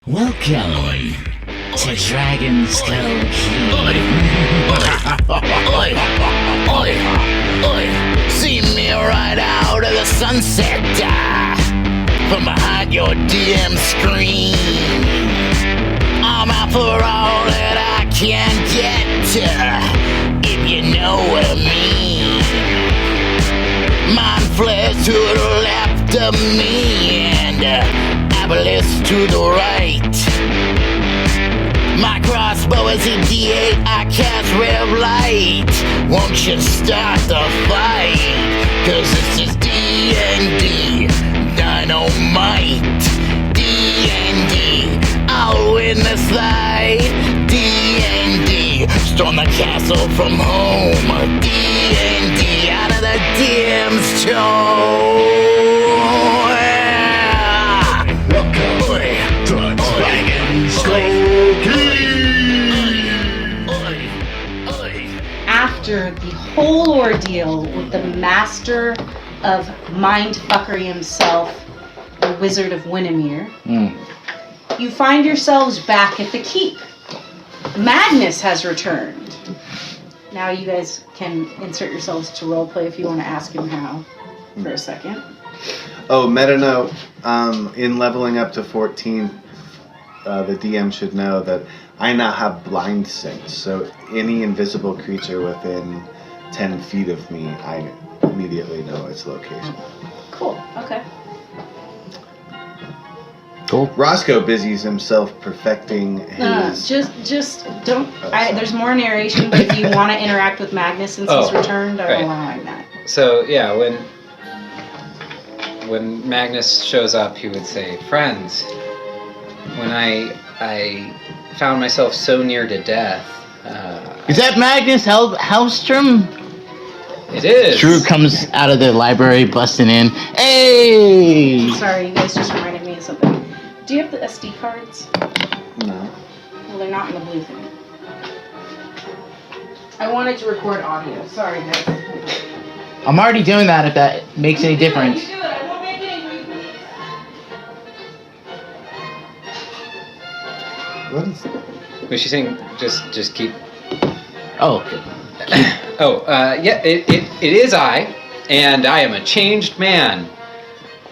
Welcome to DragonSkull Keep. See me right out of the sunset, from behind your DM screen. I'm out for all that I can get, if you know what I mean. Mind flares to the left of me, and Aboleth to the right. My crossbow is a D8, I cast Rev Light. Won't you start the fight? Cause this is D&D, Dynamite. D&D, I'll win this fight. D&D, storm the castle from home. D&D, out of the DM's toe. After the whole ordeal with the master of mindfuckery himself, the Wizard of Winnemere, you find yourselves back at the keep. Magnus has returned. Now you guys can insert yourselves to roleplay if you want to ask him how for a second. Oh, meta note, in leveling up to 14, the DM should know that I now have blind sense, so any invisible creature within 10 feet of me, I immediately know its location. Cool, okay. Cool. Roscoe busies himself perfecting his... Just don't... there's more narration, but if you want to interact with Magnus since he's returned, I'm allowing that. So, yeah, when Magnus shows up, he would say, "Friends, when I found myself so near to death..." Is that Magnus Hellstrom? It is. Drew comes out of the library busting in. Hey! Sorry, you guys just reminded me of something. Do you have the SD cards? No. Well, they're not in the blue thing. I wanted to record audio. Sorry, guys. I'm already doing that if that makes any difference. You do it. I won't make any movements. What is that? Was she saying just keep... Oh, yeah, it is I, and I am a changed man.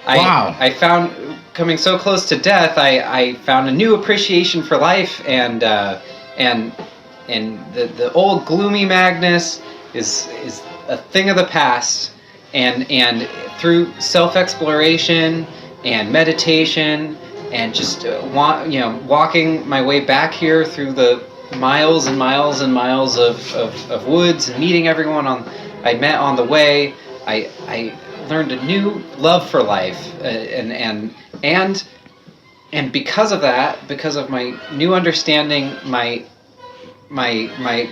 Wow. I found, coming so close to death, I found a new appreciation for life, and the old gloomy Magnus is a thing of the past, and through self-exploration and meditation and just walking my way back here through the miles and miles and miles of woods and meeting everyone I met on the way, I learned a new love for life, and because of that, because of my new understanding, my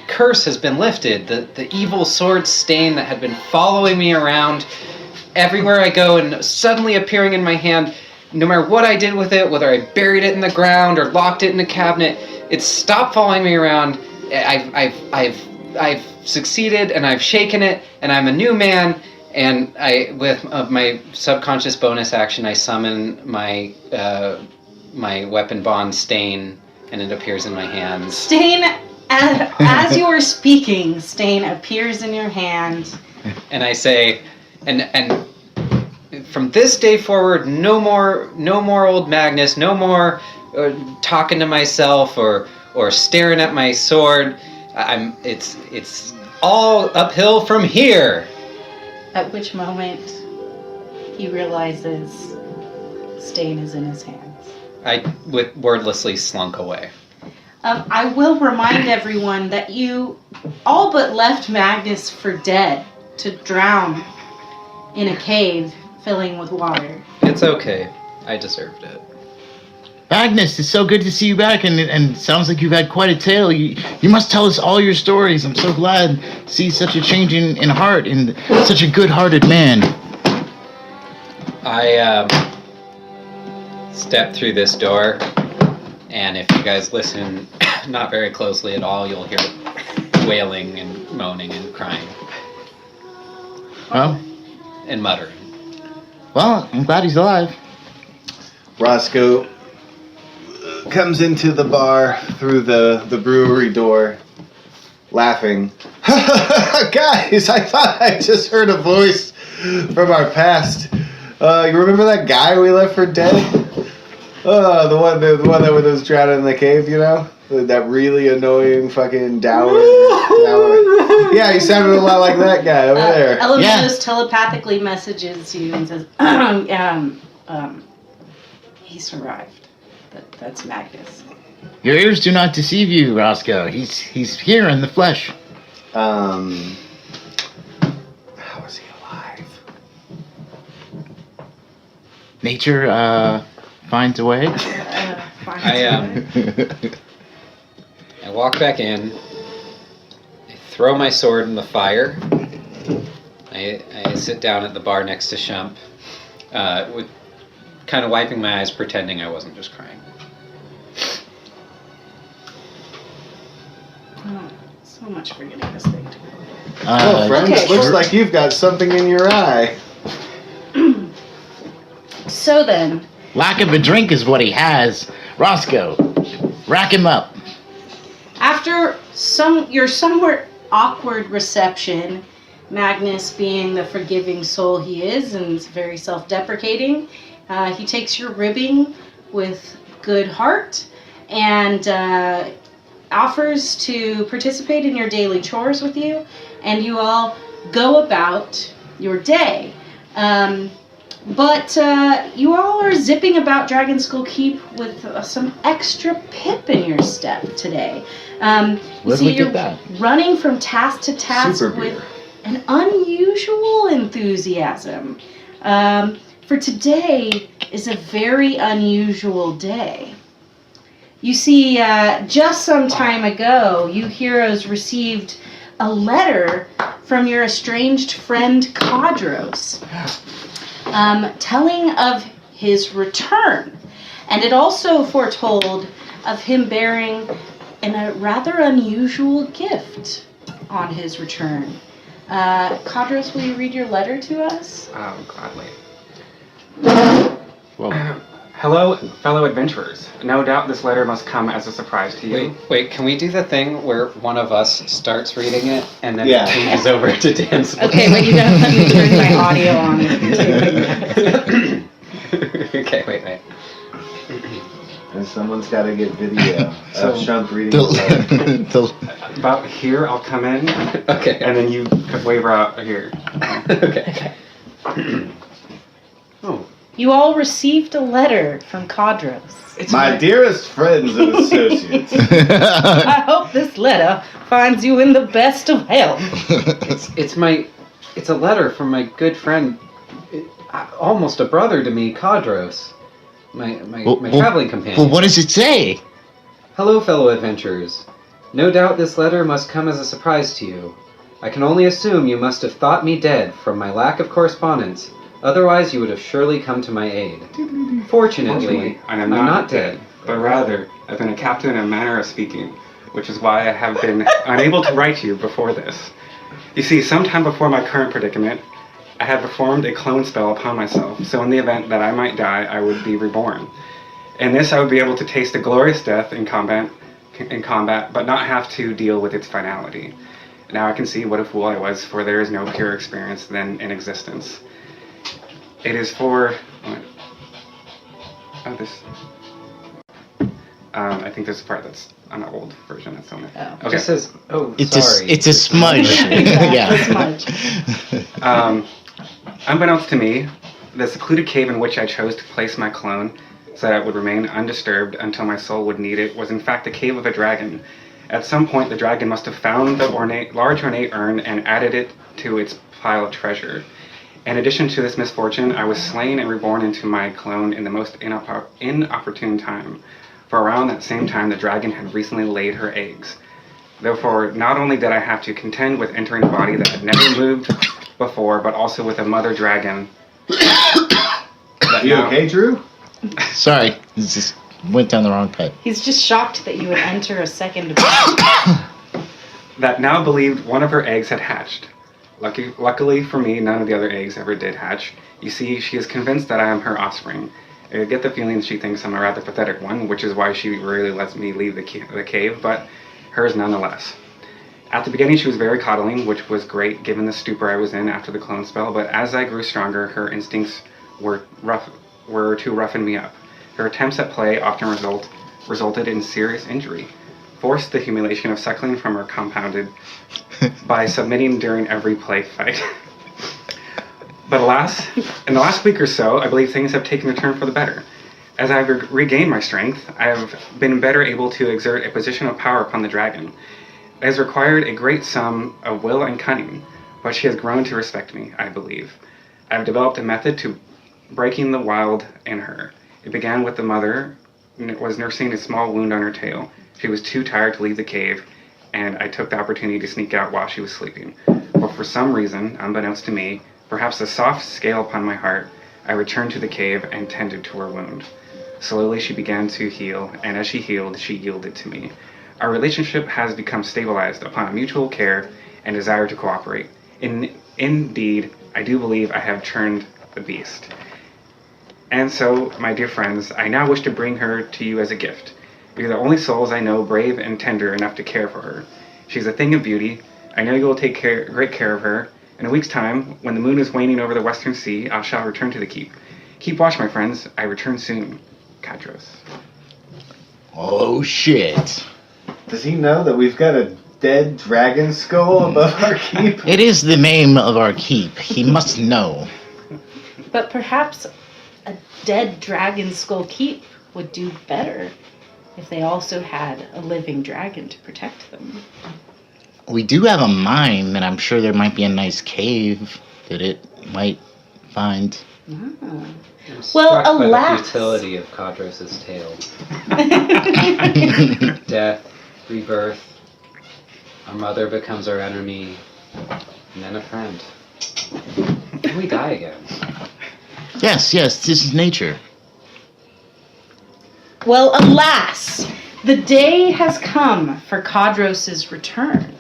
curse has been lifted. The evil sword stain that had been following me around everywhere I go and suddenly appearing in my hand, no matter what I did with it, whether I buried it in the ground or locked it in a cabinet, it stopped following me around. I've succeeded, and I've shaken it, and I'm a new man. And with my subconscious bonus action, I summon my weapon bond Stain, and it appears in my hands. Stain, as you are speaking, Stain appears in your hand. And I say, and from this day forward, no more old Magnus, no more talking to myself or staring at my sword. It's all uphill from here. At which moment he realizes Stain is in his hands. I wordlessly slunk away. I will remind everyone that you all but left Magnus for dead to drown in a cave filling with water. It's okay. I deserved it. Magnus, it's so good to see you back, and it sounds like you've had quite a tale. You must tell us all your stories. I'm so glad to see such a change in heart and such a good-hearted man. I stepped through this door, and if you guys listen not very closely at all, you'll hear wailing and moaning and crying. Well, and muttering. Well, I'm glad he's alive. Roscoe comes into the bar through the brewery door, laughing. Guys, I thought I just heard a voice from our past. You remember that guy we left for dead? The one that was drowning in the cave, you know? That really annoying fucking dour. Yeah, he sounded a lot like that guy over there. Elementos telepathically messages you and says, he survived. That's Magnus. Your ears do not deceive you, Roscoe. He's here in the flesh. How is he alive? Nature finds a way. I walk back in. I throw my sword in the fire. I sit down at the bar next to Shump, with kind of wiping my eyes, pretending I wasn't just crying. Oh, so much for getting this thing to go. Oh, friend, okay, it looks sure. like you've got something in your eye. So then, Lack of a drink is what he has. Roscoe, rack him up. after your somewhat awkward reception, Magnus, being the forgiving soul he is and very self-deprecating, he takes your ribbing with good heart and offers to participate in your daily chores with you, and you all go about your day. But you all are zipping about DragonSkull Keep with some extra pip in your step today. You Where'd see, we get you're that? running from task to task Super with beer. an unusual enthusiasm. For today is a very unusual day. You see, just some time ago, you heroes received a letter from your estranged friend Cadros, telling of his return. And it also foretold of him bearing a rather unusual gift on his return. Cadros, will you read your letter to us? Gladly. Whoa. Hello, fellow adventurers. No doubt this letter must come as a surprise to you. Wait, can we do the thing where one of us starts reading it and then Yeah. it changes over to Dan's voice? Okay, but you gotta let me turn my audio on if you're taking that. Okay, wait. And someone's got to get video So- of Shump reading the letter. About here, I'll come in, Okay. and then you could waver out here. Okay. Oh, You all received a letter from Cadros. it's My dearest friends and associates. I hope this letter finds you in the best of health. It's a letter from my good friend, almost a brother to me, Cadros, my traveling companion. Well, what does it say? Hello, fellow adventurers. No doubt this letter must come as a surprise to you. I can only assume you must have thought me dead from my lack of correspondence. Otherwise, you would have surely come to my aid. Fortunately, I am not dead, but rather I've been a captain in a manner of speaking, which is why I have been unable to write you before this. You see, sometime before my current predicament, I had performed a clone spell upon myself, so in the event that I might die, I would be reborn. In this, I would be able to taste a glorious death in combat, but not have to deal with its finality. Now I can see what a fool I was, for there is no pure experience then in existence. It is for... Oh, this... I think there's a part that's on the old version. That's on there. Oh. It just says, oh, It's sorry. it's a smudge. That's Yeah. Unbeknownst to me, the secluded cave in which I chose to place my clone so that it would remain undisturbed until my soul would need it was in fact the cave of a dragon. At some point, the dragon must have found the large ornate urn and added it to its pile of treasure. In addition to this misfortune, I was slain and reborn into my clone in the most inopportune time. For around that same time, the dragon had recently laid her eggs. Therefore, not only did I have to contend with entering a body that had never moved before, but also with a mother dragon. You okay, Drew? Sorry, it just went down the wrong pipe. He's just shocked that you would enter a second. That now believed one of her eggs had hatched. Luckily for me, none of the other eggs ever did hatch. You see, she is convinced that I am her offspring. I get the feeling she thinks I'm a rather pathetic one, which is why she rarely lets me leave the cave, but hers nonetheless. At the beginning, she was very coddling, which was great given the stupor I was in after the clone spell, but as I grew stronger, her instincts were to roughen me up. Her attempts at play often resulted in serious injury. Forced the humiliation of suckling from her compounded by submitting during every play fight. But alas, in the last week or so, I believe things have taken a turn for the better. As I have regained my strength, I have been better able to exert a position of power upon the dragon. It has required a great sum of will and cunning, but she has grown to respect me, I believe. I have developed a method to breaking the wild in her. It began with the mother was nursing a small wound on her tail. She was too tired to leave the cave, and I took the opportunity to sneak out while she was sleeping. But for some reason, unbeknownst to me, perhaps a soft scale upon my heart, I returned to the cave and tended to her wound. Slowly she began to heal, and as she healed, she yielded to me. Our relationship has become stabilized upon mutual care and desire to cooperate. Indeed, I do believe I have turned the beast. And so, my dear friends, I now wish to bring her to you as a gift. You're the only souls I know brave and tender enough to care for her. She's a thing of beauty. I know you will take great care of her. In a week's time, when the moon is waning over the western sea, I shall return to the keep. Keep watch, my friends. I return soon. Cadros. Oh, shit. Does he know that we've got a dead dragon skull above our keep? It is the name of our keep. He must know. But perhaps a dead DragonSkull Keep would do better if they also had a living dragon to protect them. We do have a mine, and I'm sure there might be a nice cave that it might find. Ah. I'm Well, struck by alas. the futility of Cadros' tale. Death, rebirth, our mother becomes our enemy, and then a friend. And we die again. Yes, this is nature. Well, alas, the day has come for Cadros' return.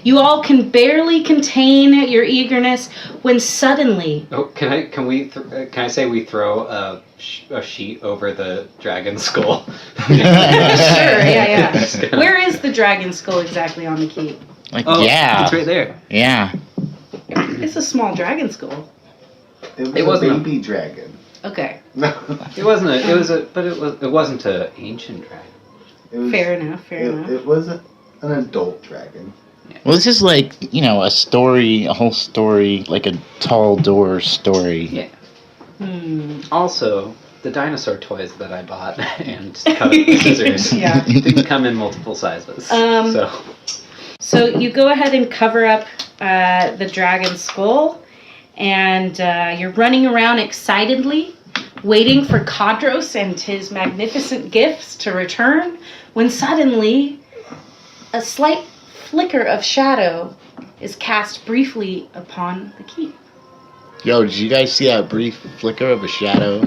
You all can barely contain your eagerness when suddenly... Oh, can I say we throw a sheet over the dragon skull? Sure, yeah. Where is the dragon skull exactly on the keep? Yeah. It's right there. Yeah. It's a small dragon skull. It wasn't a a- baby dragon. Okay, No. It wasn't an ancient dragon. It was, fair enough. It was an adult dragon. Well, this is like, a story, a whole story, like a tall door story. Yeah. Also, the dinosaur toys that I bought and cut with scissors Yeah. didn't come in multiple sizes. So you go ahead and cover up the dragon skull, and you're running around excitedly, waiting for Cadros and his magnificent gifts to return, when suddenly a slight flicker of shadow is cast briefly upon the keep. Yo, did you guys see that brief flicker of a shadow?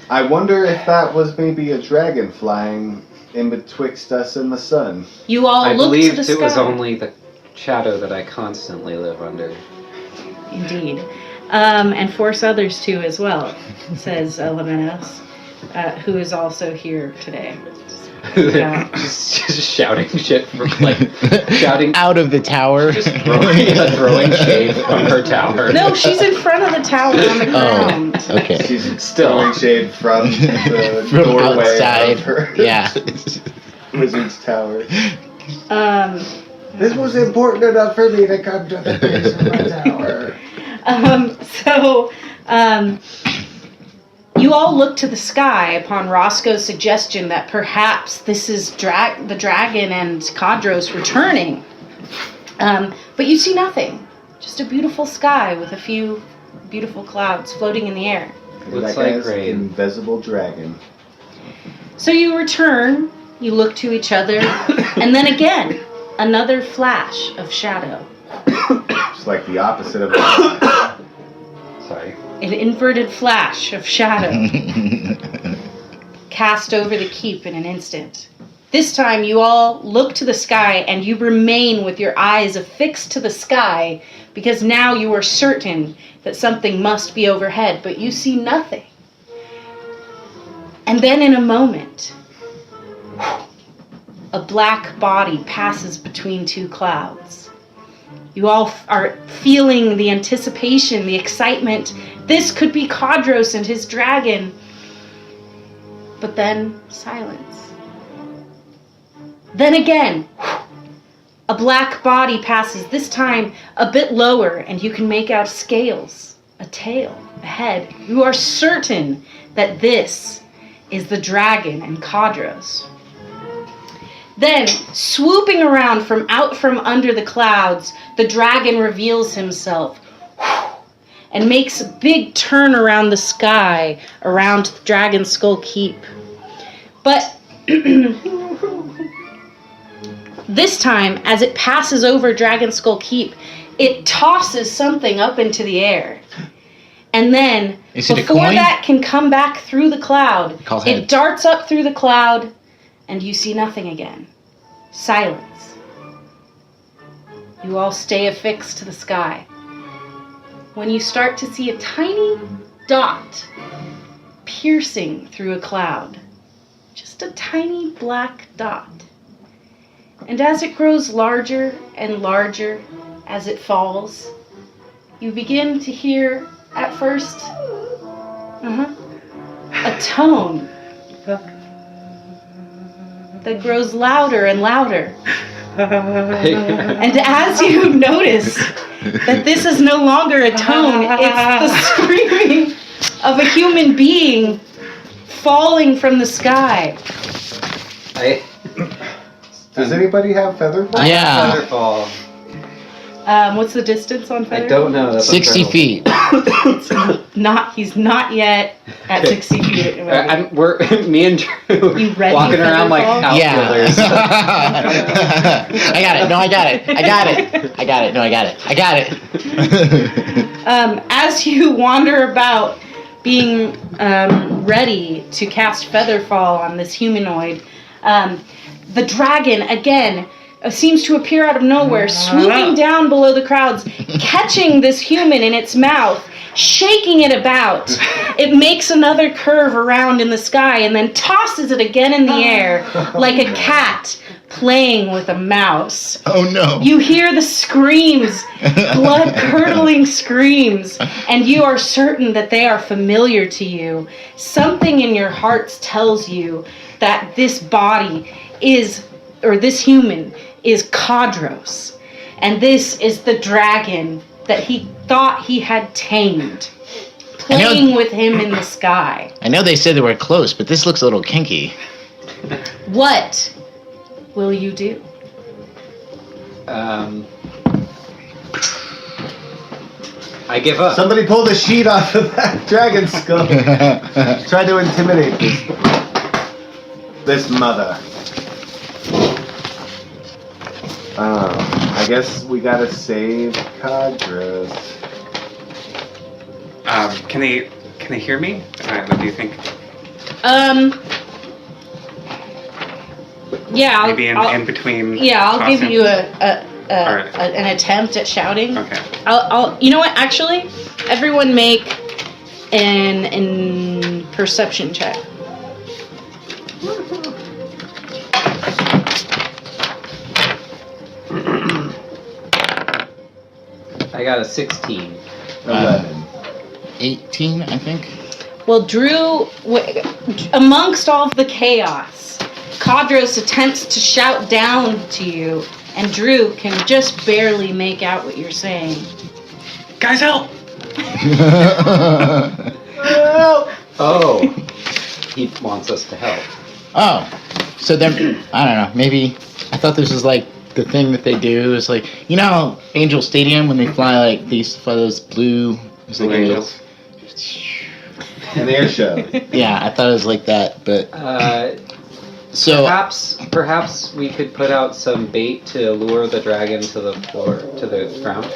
I wonder if that was maybe a dragon flying in betwixt us and the sun. You all I look to believed the sky. it was only the shadow that I constantly live under. Indeed. And force others to as well, says Lemenos, who is also here today. Yeah. just shouting shit from shouting Out of the tower. just throwing shade from her tower. No, she's in front of the tower on the ground. Okay. She's Still. throwing shade from the From doorway outside. of her Yeah. wizard's tower. This was important enough for me to come to the base of my tower. You all look to the sky upon Roscoe's suggestion that perhaps this is the dragon and Cadros returning. But you see nothing. Just a beautiful sky with a few beautiful clouds floating in the air. Looks That like guy's rain. invisible dragon. So you return, you look to each other, and then again, another flash of shadow. It's like the opposite of Sorry. An inverted flash of shadow cast over the keep in an instant. This time you all look to the sky and you remain with your eyes affixed to the sky because now you are certain that something must be overhead, but you see nothing. And then in a moment, a black body passes between two clouds. You all are feeling the anticipation, the excitement. This could be Cadros and his dragon. But then silence. Then again, a black body passes, this time a bit lower, and you can make out scales, a tail, a head. You are certain that this is the dragon and Cadros. Then, swooping around from out from under the clouds, the dragon reveals himself and makes a big turn around the sky, around DragonSkull Keep. But this time, as it passes over DragonSkull Keep, it tosses something up into the air. And then, before that can come back through the cloud, it darts up through the cloud, and you see nothing again. Silence. You all stay affixed to the sky. When you start to see a tiny dot piercing through a cloud. Just a tiny black dot. And as it grows larger and larger as it falls, you begin to hear, at first, a tone that grows louder and louder. And as you notice that this is no longer a tone, it's the screaming of a human being falling from the sky. Does anybody have Featherfall? Yeah. Featherfall. What's the distance on Featherfall? I don't know. That's 60 feet. He's not yet at 60 feet. We're me and Drew You ready, walking around like Featherfall? outfielders. I got it. No, I got it. I got it. I got it. No, I got it. I got it. As you wander about, being ready to cast Featherfall on this humanoid, the dragon again seems to appear out of nowhere, swooping down below the crowds, catching this human in its mouth, shaking it about. It makes another curve around in the sky and then tosses it again in the air like a cat playing with a mouse. Oh no. You hear the screams, blood-curdling screams, and you are certain that they are familiar to you. Something in your hearts tells you that this body is, or this human is Cadros, and this is the dragon that he thought he had tamed, playing with him in the sky. I know they said they were close, but this looks a little kinky. What will you do? I give up. Somebody pull the sheet off of that dragon skull. Try to intimidate this mother. I guess we gotta save Cadros. Can they hear me? What do you think? Yeah, Maybe in between. Yeah, I'll give tossing? you Alright. an attempt at shouting. Okay. I'll. You know what? Actually, everyone make an perception check. I got a 16. 11. 18, I think. Well, Drew, amongst all of the chaos, Cadros attempts to shout down to you, and Drew can just barely make out what you're saying. Guys, help! Oh, he wants us to help. Oh, so then, I don't know, maybe, I thought this was like the thing that they do is like, you know, Angel Stadium when they fly like, they used to fly those blue, it's like Angels. An air show. Yeah, I thought it was like that, but, so, Perhaps we could put out some bait to lure the dragon to the floor, to the ground.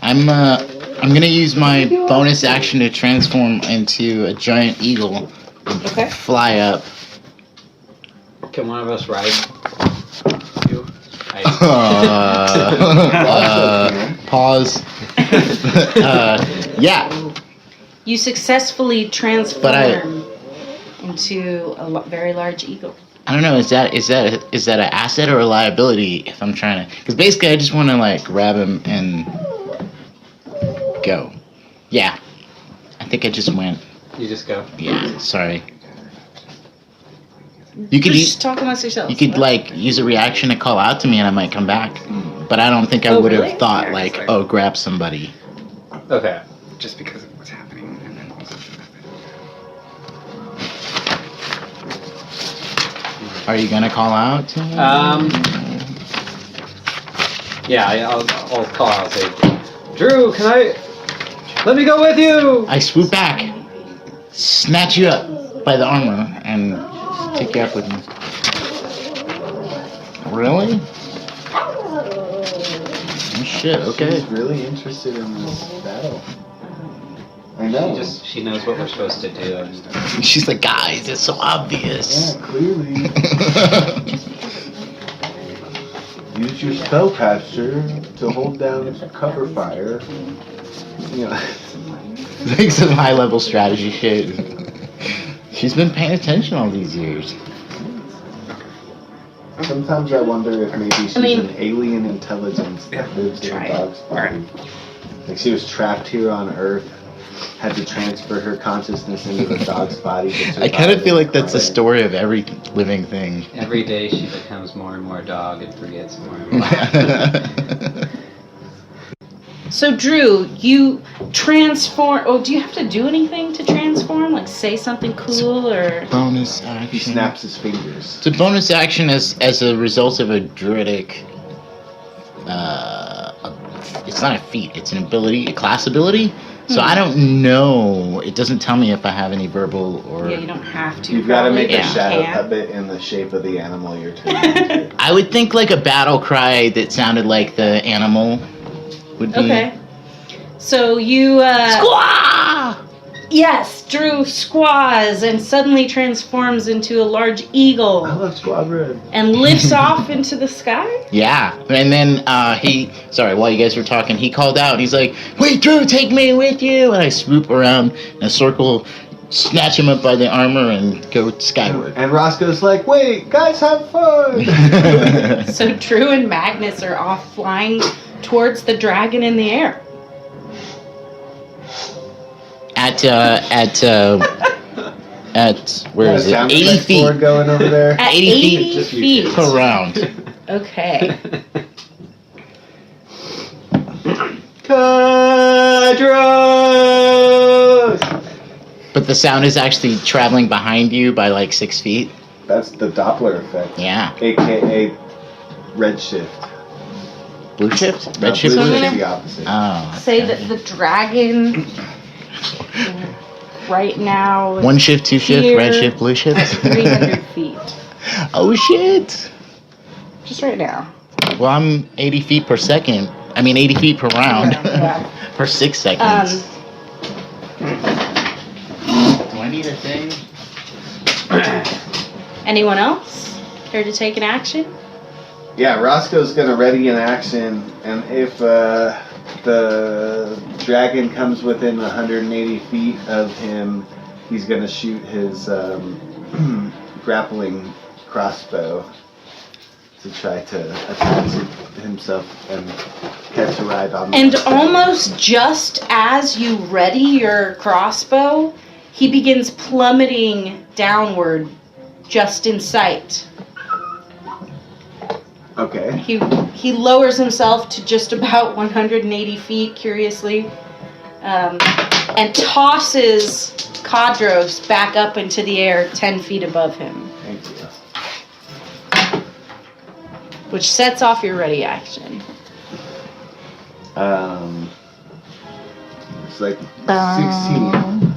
I'm gonna use my bonus action to transform into a giant eagle and Okay. fly up. Can one of us ride? You? Pause. Yeah. You successfully transform into a very large eagle. I don't know. Is that an asset or a liability? If I'm trying to, because basically I just want to like grab him and go. Yeah, I think I just went. You just go. Yeah, sorry. You could Just talk amongst yourselves. you could like use a reaction to call out to me, and I might come back. But I don't think I Oh, would have really? thought Yeah, like, it's like- oh, grab somebody. Okay. Just because of what's happening, and then also. Are you gonna call out to me? Yeah, I'll call out and say, Drew, let me go with you! I swoop back, snatch you up by the armor, and take you up with me. Really? Oh, shit. Okay. She's really interested in this battle. I know. She knows what we're supposed to do. And She's like, guys, it's so obvious. Yeah, clearly. Use your spellcaster to hold down cover fire. You know. Like some high level strategy shit. She's been paying attention all these years. Sometimes I wonder if maybe she's mean- an alien intelligence that lives in Try a it. dog's body. Like she was trapped here on Earth, had to transfer her consciousness into the dog's body. to I survive kind of feel in like that's the planet. story of every living thing. every day she becomes more and more dog and forgets more and more. So Drew, you transform. Oh, do you have to do anything to transform? Like say something cool or? Bonus He action. snaps his fingers. It's a bonus action as a result of a druidic. It's not a feat. It's an ability, a class ability. So I don't know. It doesn't tell me if I have any verbal or. Yeah, you don't have to. You've got to probably, make a but you shadow can. puppet in the shape of the animal you're turning into. I would think like a battle cry that sounded like the animal would be. Okay. So you. Squaw! Yes, Drew squaws and suddenly transforms into a large eagle I love squadron. and lifts off into the sky. Yeah, and then while you guys were talking, he called out. He's like, "Wait, Drew, take me with you!" And I swoop around in a circle, snatch him up by the armor, and go skyward. And Roscoe's like, wait, guys, have fun. So Drew and Magnus are off flying towards the dragon in the air. At where is it? Sound 80 effect board feet going over there. At 80 feet. 80 Just you feet. kids. per round. Okay. Cadros! But the sound is actually traveling behind you by like 6 feet. That's the Doppler effect, Yeah. aka redshift. Blue shift? No, Red shift? blue So Blue then- shift? is the opposite. Oh. Say that the dragon right now is One shift, two shift, here red shift, blue at shift. 300 feet. Oh shit. Just right now. Well, I'm 80 feet per second. I mean, 80 feet per round. Yeah. Per 6 seconds. Um, Do I need a thing? anyone else care to take an action? Yeah, Roscoe's gonna ready an action, and if the dragon comes within 180 feet of him, he's gonna shoot his grappling crossbow to try to attach himself and catch a ride on. And almost just as you ready your crossbow, he begins plummeting downward just in sight. Okay. He lowers himself to just about 180 feet, curiously, and tosses Cadros back up into the air 10 feet above him, Thank you. which sets off your ready action. It's like 16.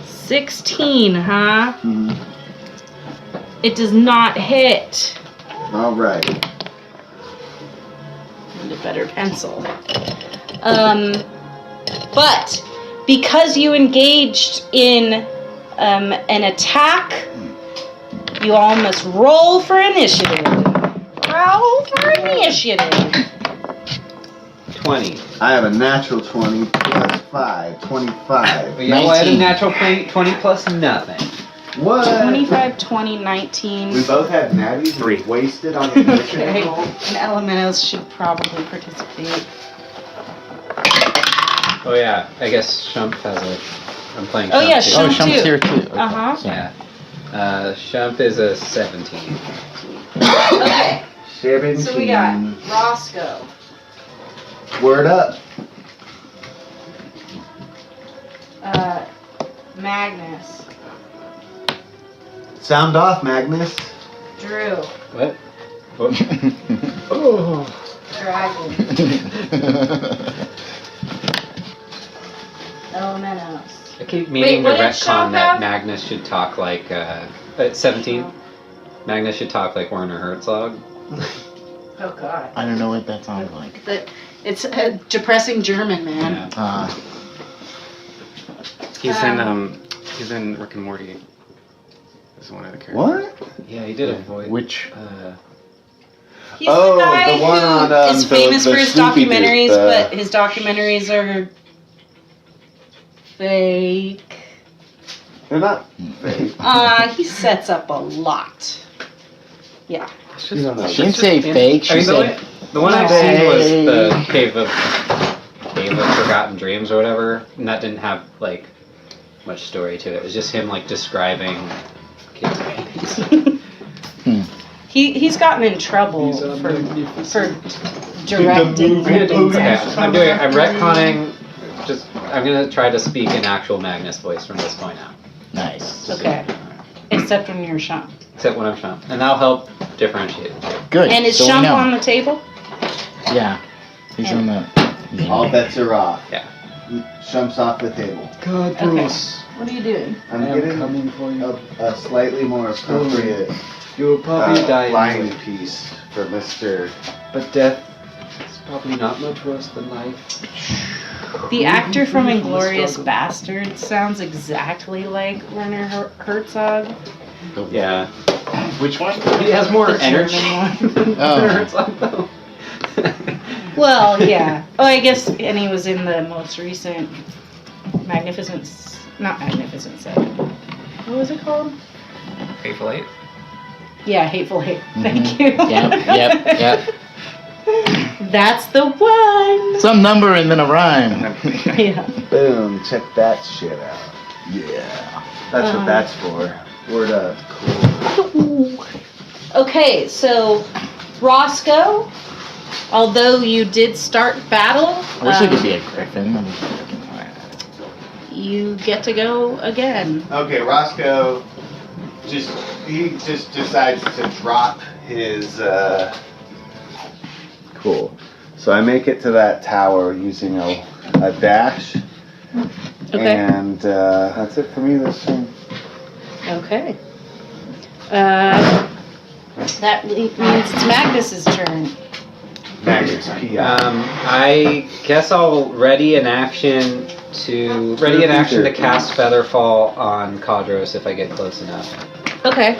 16, huh? Mhm. It does not hit. All right. Need a better pencil. But because you engaged in an attack, you all must roll for initiative. Roll for initiative. 20. I have a natural 20 plus 5, 25. Yeah, well, I had a 19. natural 20 plus nothing. What? 25, 20, 19. We both had natties. 3. Wasted on the Okay. roll. And Elementos should probably participate. Oh yeah, I guess Shump has a. I'm playing. Oh, Shump yeah, too. Oh, Shump Shump's too. here too. Okay. Uh-huh. So- Yeah. Shump is a 17. Okay. 17. So we got Roscoe. Word up. Magnus. Sound off, Magnus. Drew. What? What? Dragon. Elementos. I keep meaning Wait, to what did retcon Shump that have? Magnus should talk like. At 17, Magnus should talk like Werner Herzog. Oh, God. I don't know what that sounds like. It's a depressing German, man. Yeah. He's in Rick and Morty. As one of the characters. What? Yeah, he did a voice. Which? He's Oh, the guy the one who on, is the- famous the for his Snoopy dude, documentaries, the- but his documentaries are fake. They're not fake. He sets up a lot. Yeah. It's You don't know. She didn't say fake. She I mean, said the one I've seen was the fake. Cave of Forgotten Dreams or whatever, and that didn't have like much story to it. It was just him like describing cave paintings. He's gotten in trouble for directing weddings. Okay, I'm retconning. I'm gonna try to speak in actual Magnus voice from this point out. Nice. Okay. Except when you're Shump. Except when I'm Shump. And that'll help differentiate it. Good. And is so we Shump know. on the table? Yeah. He's on the. All bets are off. Yeah. Shumps off the table. Cadros. What are you doing? I'm getting for you. a slightly more appropriate You'll flying piece for Mr. But death is probably not much worse than life. The actor from Inglourious Basterds sounds exactly like Werner Herzog. Yeah. Which one? He has more The energy German than Oh. Herzog, though. Well, yeah. Oh, I guess, and he was in the most recent not Magnificent Seven. What was it called? Hateful Eight? Yeah, Hateful Eight. Thank you. Yep. That's the one. Some number and then a rhyme. Yeah. Boom, check that shit out. Yeah. That's what that's for. Word up. Cool. Okay, so Roscoe, although you did start battle, I wish I could be a griffin. you get to go again. Okay, Roscoe he just decides to drop his cool. So I make it to that tower using a dash. Okay. And that's it for me this time. Okay. That means it's Magnus's turn. Magnus PI. I guess I'll ready an action to cast Featherfall on Cadros if I get close enough. Okay.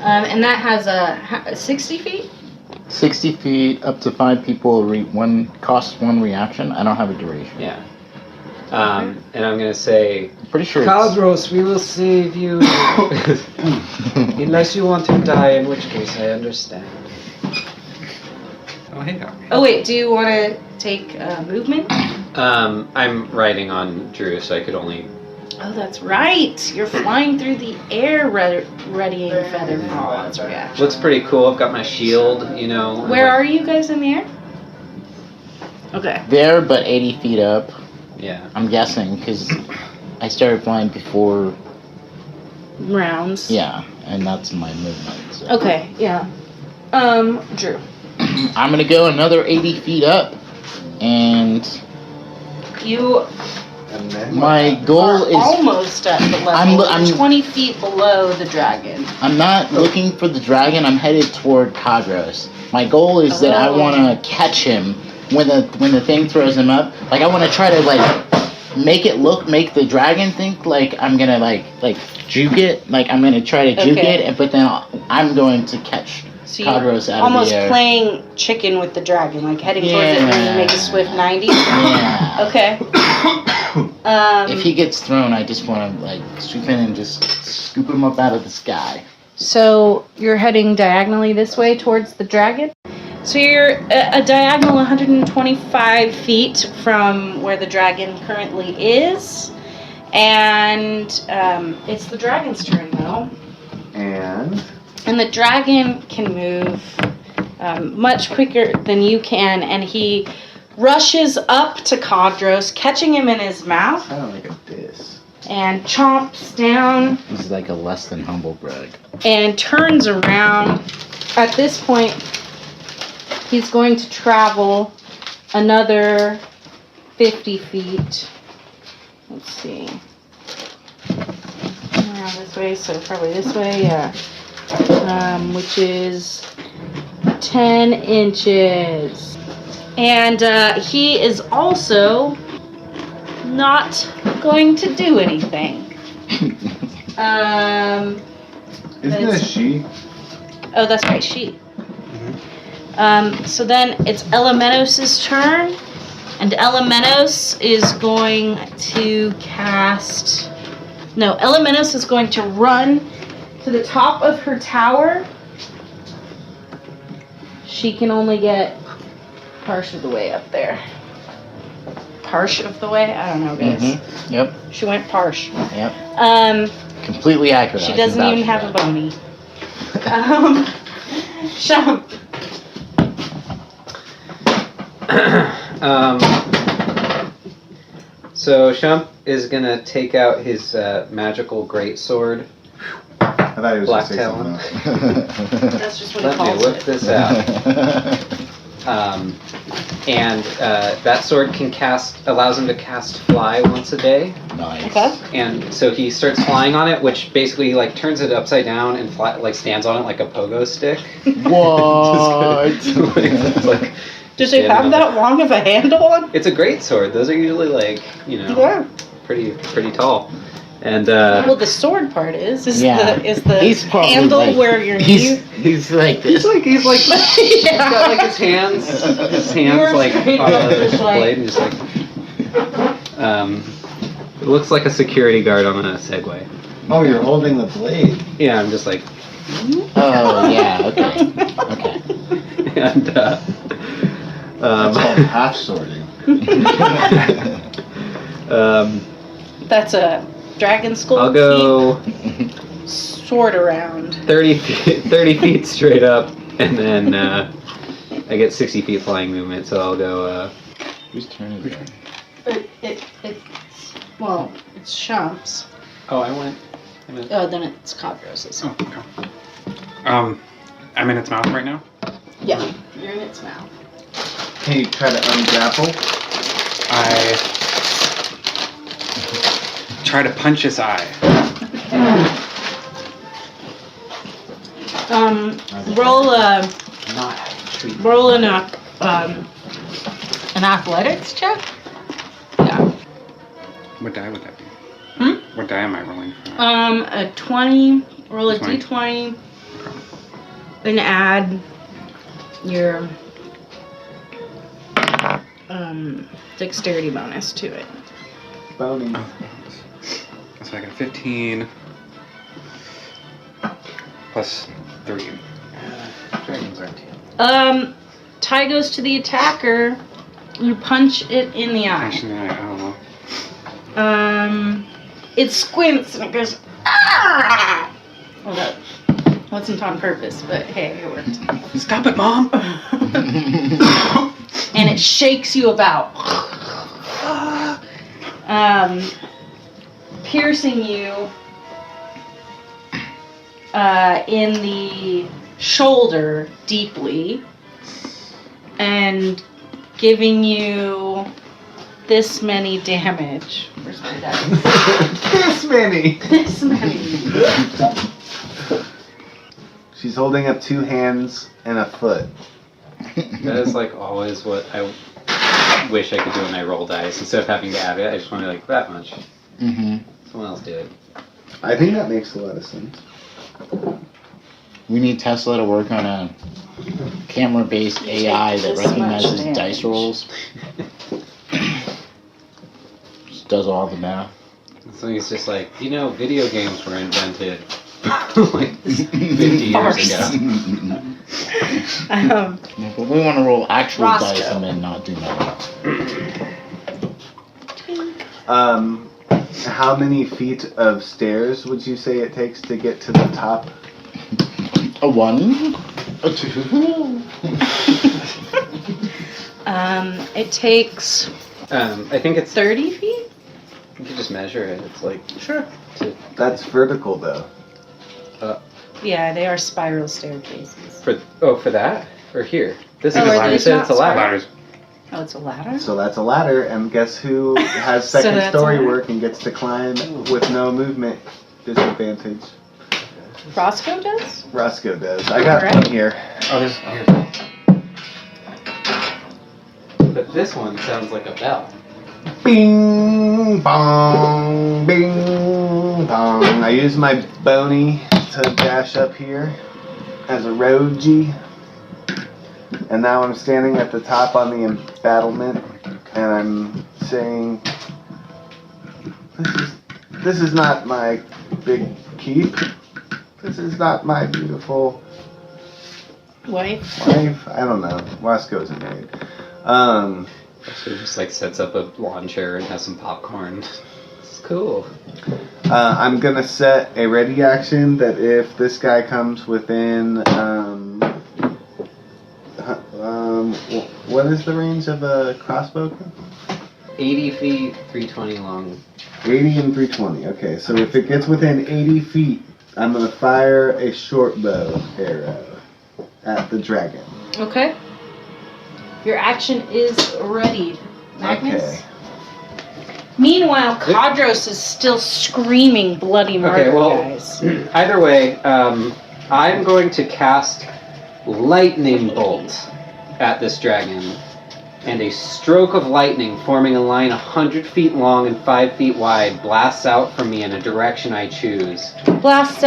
And that has a 60 feet? 60 feet, up to 5 people, costs 1 reaction. I don't have a duration. Yeah. And I'm gonna say, Pretty sure it's... Cadros, we will save you. Unless you want to die, in which case I understand. Oh, hey. Oh, wait, do you want to take movement? I'm riding on Drew, so I could only. Oh, that's right. You're flying through the air, readying Featherfall as reaction. Looks pretty cool. I've got my shield, you know. Where are you guys in the air? Okay. There, but 80 feet up. Yeah. I'm guessing, because I started flying before... Rounds. Yeah, and that's my movement. So. Okay, yeah. Drew. I'm going to go another 80 feet up, and You And then my goal are is... almost at the level. I'm- You're 20 feet below the dragon. I'm not looking for the dragon. I'm headed toward Cadros. My goal is that I Oh. want to catch him when the thing throws him up. Like I want to try to make the dragon think like I'm gonna like juke it. Like I'm gonna try to juke Okay. it, but then I'm going to catch So Cadros out almost of the air. playing chicken with the dragon, like heading towards it and then you make a swift 90? Yeah. Okay. If he gets thrown, I just want to like swoop in and just scoop him up out of the sky. So you're heading diagonally this way towards the dragon? So you're a diagonal 125 feet from where the dragon currently is. And it's the dragon's turn though. And And the dragon can move much quicker than you can, and he rushes up to Cadros, catching him in his mouth, kind of like a diss. and chomps down This is like a less than humble brag. and turns around. At this point, he's going to travel another 50 feet. Let's see. Around this way, so probably this way, yeah. Which is 10 inches. And he is also not going to do anything. Isn't it a she? Oh, that's right, she. So then it's Elementos' turn, and Elementos is going to cast... No, Elementos is going to run to the top of her tower. She can only get part of the way up there. Part of the way? I don't know, guys. Mm-hmm. Yep. She went partial. Yep. Completely accurate. She I can doesn't vouch even for have a that. bony. Shump. So Shump is gonna take out his magical greatsword. I thought he was Black going to say something Talon. else. That's just what he Let me calls whip it. this out. And that sword can allows him to cast fly once a day. Nice. Okay. And so he starts flying on it, which basically like turns it upside down and stands on it like a pogo stick. What? It's like Does it have that long of a handle on? it's a great sword. Those are usually like Yeah. pretty tall. And Well, the sword part is Yeah. the He's probably handle like- where your knee. He's like this. he's like he's Yeah. got like his hands Yours like straight on up, the just like- blade and just like it looks like a security guard on a Segway. Oh, you're holding the blade. Yeah, I'm just like Oh yeah. Okay. Okay. and That's called half sorting. That's a DragonSkull I'll go Keep sword around. 30 feet straight up, and then I get 60 feet flying movement, so I'll go Whose turn is it? It's Shump's. oh I went Oh, then it's Cadros'. Oh, okay. I'm in its mouth right now. Yeah, you're in its mouth. Can you try to ungrapple? I try to punch its eye. Roll a not treat. roll an athletics check. Yeah. What die would that be? Hmm? What die am I rolling for? A 20. Roll a 20. d20, and add your dexterity bonus to it. Bony. So I got 15 plus 3. Dragons aren't here. Tie goes to the attacker. You punch it in the eye. Actually, I don't know. It squints and it goes. Ah! Well, that wasn't on purpose, but hey, it worked. Stop it, Mom! And it shakes you about, piercing you in the shoulder deeply, and giving you this many damage. Where's my dice? This many. This many. She's holding up 2 hands and a foot. That is like always what I wish I could do when I roll dice. Instead of having to add it, I just want to be like that much. Mm-hmm. Someone else do it. I think that makes a lot of sense. We need Tesla to work on a camera-based AI that this much recognizes damage. dice rolls. Just does all the math. So he's just like, video games were invented like 50 years ago. Um, Yeah, but we want to roll actual Roscoe. dice and then not do math. How many feet of stairs would you say it takes to get to the top? A 1, a 2. it takes I think it's 30 feet? you can just measure it. It's like Sure. That's vertical though. Yeah, they are spiral staircases. for that or here. This Oh, is are you these said it's a not ladder. Ladders. Oh, it's a ladder? So that's a ladder, and guess who has So second that's story a ladder. work and gets to climb with no movement disadvantage? Roscoe does? Roscoe does. I got Alright. one here. Oh, there's here. But this one sounds like a bell. Bing bong, bing bong. I use my bony to dash up here as a road G. And now I'm standing at the top on the embattlement, and I'm saying, this is not my big keep. This is not my beautiful Wife? wife. I don't know. Roscoe's married. So he just like sets up a lawn chair and has some popcorn. It's cool. I'm gonna set a ready action that if this guy comes within, what is the range of a crossbow? 80 feet, 320 long. 80 and 320. Okay, so if it gets within 80 feet, I'm gonna fire a short bow arrow at the dragon. Okay. Your action is ready, Magnus. Okay. Meanwhile, Cadros is still screaming bloody murder, Okay, well, guys. either way, I'm going to cast lightning bolt at this dragon, and a stroke of lightning forming a line 100 feet long and 5 feet wide blasts out from me in a direction I choose. Blast